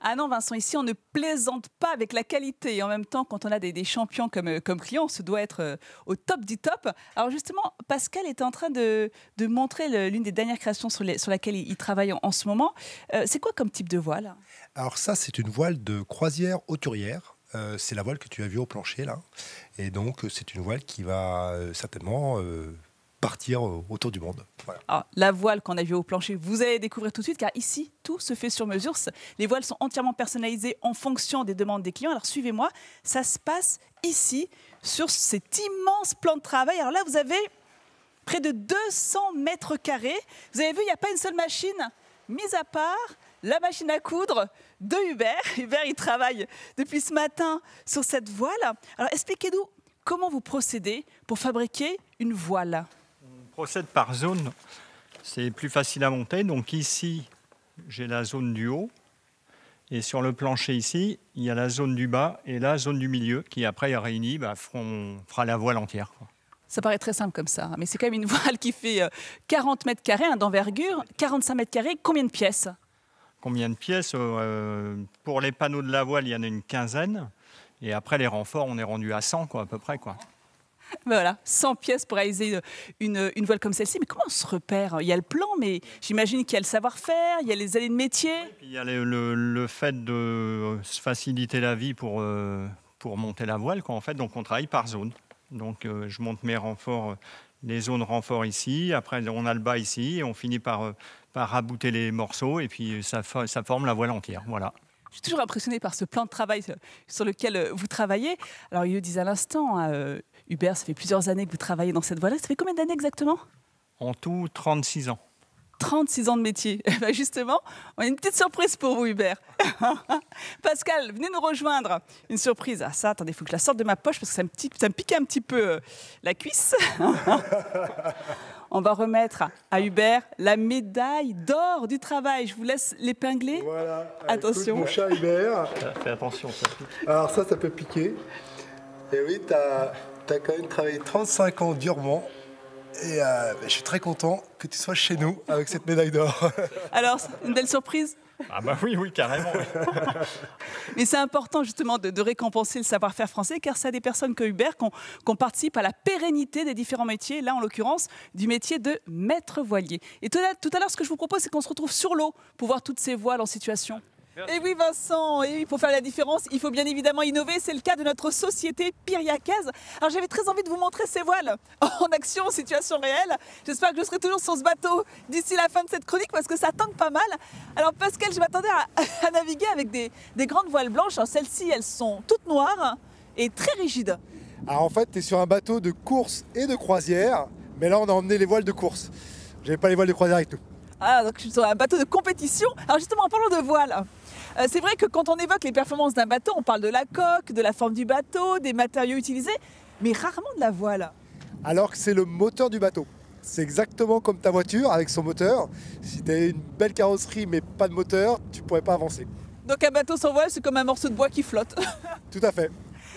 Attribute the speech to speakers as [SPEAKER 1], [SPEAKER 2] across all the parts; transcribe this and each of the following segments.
[SPEAKER 1] Ah non, Vincent, ici, on ne plaisante pas avec la qualité. Et en même temps, quand on a des champions comme clients, on se doit être au top du top. Alors justement, Pascal était en train de montrer l'une des dernières créations sur laquelle il travaille en ce moment. C'est quoi comme type de voile?
[SPEAKER 2] Alors ça, c'est une voile de croisière hauturière. C'est la voile que tu as vue au plancher, là. Et donc, c'est une voile qui va certainement partir autour du monde. Voilà.
[SPEAKER 1] Alors, la voile qu'on a vue au plancher, vous allez découvrir tout de suite, car ici, tout se fait sur mesure. Les voiles sont entièrement personnalisées en fonction des demandes des clients. Alors, suivez-moi, ça se passe ici, sur cet immense plan de travail. Alors là, vous avez près de 200 mètres carrés. Vous avez vu, il n'y a pas une seule machine, mise à part la machine à coudre de Hubert. Hubert, il travaille depuis ce matin sur cette voile. Alors, expliquez-nous comment vous procédez pour fabriquer une voile.
[SPEAKER 3] On procède par zone. C'est plus facile à monter. Donc ici, j'ai la zone du haut. Et sur le plancher ici, il y a la zone du bas et la zone du milieu qui, après, réunis, fera la voile entière, quoi.
[SPEAKER 1] Ça paraît très simple comme ça, mais c'est quand même une voile qui fait 40 mètres carrés d'envergure, 45 mètres carrés. Combien de pièces?
[SPEAKER 3] Combien de pièces? Pour les panneaux de la voile, il y en a une quinzaine. Et après, les renforts, on est rendu à 100, quoi, à peu près, quoi.
[SPEAKER 1] Voilà, 100 pièces pour réaliser une voile comme celle-ci. Mais comment on se repère? Il y a le plan, mais j'imagine qu'il y a le savoir-faire, il y a les années de métier.
[SPEAKER 3] Et puis, il y a le fait de se faciliter la vie pour monter la voile, quoi, en fait. Donc, on travaille par zone. Donc, je monte mes renforts, les zones renforts ici. Après, on a le bas ici. Et on finit par rabouter les morceaux. Et puis, ça forme la voile entière. Voilà.
[SPEAKER 1] Je suis toujours impressionnée par ce plan de travail sur lequel vous travaillez. Alors, il le disait à l'instant, Hubert, ça fait plusieurs années que vous travaillez dans cette voile-là. Ça fait combien d'années exactement?
[SPEAKER 3] En tout, 36 ans.
[SPEAKER 1] 36 ans de métier. Justement, on a une petite surprise pour vous, Hubert. Pascal, venez nous rejoindre. Une surprise. Ah ça, attendez, il faut que je la sorte de ma poche parce que ça me pique un petit peu la cuisse. On va remettre à Hubert la médaille d'or du travail. Je vous laisse l'épingler.
[SPEAKER 2] Voilà.
[SPEAKER 1] Attention.
[SPEAKER 2] Écoute, mon chat Hubert.
[SPEAKER 3] Fais attention, ça pique.
[SPEAKER 2] Alors ça peut piquer. Et oui, tu as quand même travaillé 35 ans durement. Et je suis très content que tu sois chez nous avec cette médaille d'or.
[SPEAKER 1] Alors, une belle surprise?
[SPEAKER 3] Ah bah oui, carrément. Oui.
[SPEAKER 1] Mais c'est important justement de récompenser le savoir-faire français, car c'est à des personnes comme Hubert qu'on participe à la pérennité des différents métiers, là en l'occurrence du métier de maître voilier. Et tout à l'heure, ce que je vous propose, c'est qu'on se retrouve sur l'eau pour voir toutes ces voiles en situation. Et oui Vincent, et oui, pour faire la différence, il faut bien évidemment innover. C'est le cas de notre société Piriaquaise. Alors j'avais très envie de vous montrer ces voiles en action, en situation réelle. J'espère que je serai toujours sur ce bateau d'ici la fin de cette chronique parce que ça tangue pas mal. Alors Pascal, je m'attendais à naviguer avec des grandes voiles blanches. Celles-ci, elles sont toutes noires et très rigides.
[SPEAKER 2] Alors en fait, tu es sur un bateau de course et de croisière, mais là on a emmené les voiles de course. J'avais pas les voiles de croisière avec nous.
[SPEAKER 1] Ah, donc je suis sur un bateau de compétition. Alors justement, en parlant de voile, c'est vrai que quand on évoque les performances d'un bateau, on parle de la coque, de la forme du bateau, des matériaux utilisés, mais rarement de la voile.
[SPEAKER 2] Alors que c'est le moteur du bateau. C'est exactement comme ta voiture avec son moteur. Si tu as une belle carrosserie mais pas de moteur, tu ne pourrais pas avancer.
[SPEAKER 1] Donc un bateau sans voile, c'est comme un morceau de bois qui flotte.
[SPEAKER 2] Tout à fait.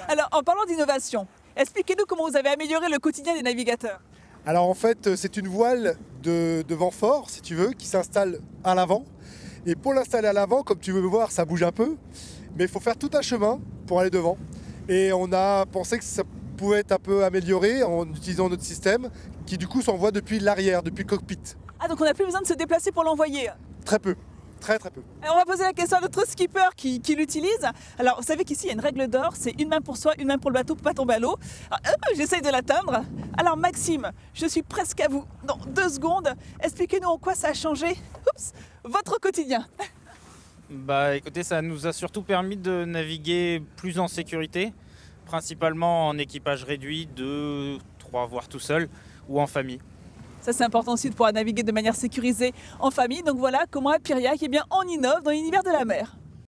[SPEAKER 1] Alors, en parlant d'innovation, expliquez-nous comment vous avez amélioré le quotidien des navigateurs.
[SPEAKER 2] Alors en fait, c'est une voile de vent fort, si tu veux, qui s'installe à l'avant. Et pour l'installer à l'avant, comme tu veux me voir, ça bouge un peu. Mais il faut faire tout un chemin pour aller devant. Et on a pensé que ça pouvait être un peu amélioré en utilisant notre système, qui du coup s'envoie depuis l'arrière, depuis le cockpit.
[SPEAKER 1] Ah, donc on n'a plus besoin de se déplacer pour l'envoyer.
[SPEAKER 2] Très peu. Très peu.
[SPEAKER 1] Alors on va poser la question à notre skipper qui l'utilise. Alors vous savez qu'ici il y a une règle d'or, c'est une main pour soi, une main pour le bateau pour pas tomber à l'eau. J'essaye de l'atteindre. Alors Maxime, je suis presque à vous dans 2 secondes. Expliquez-nous en quoi ça a changé votre quotidien.
[SPEAKER 4] Bah écoutez, ça nous a surtout permis de naviguer plus en sécurité, principalement en équipage réduit, 2, 3, voire tout seul, ou en famille.
[SPEAKER 1] Ça, c'est important aussi de pouvoir naviguer de manière sécurisée en famille. Donc voilà comment à Piriac, on innove dans l'univers de la mer.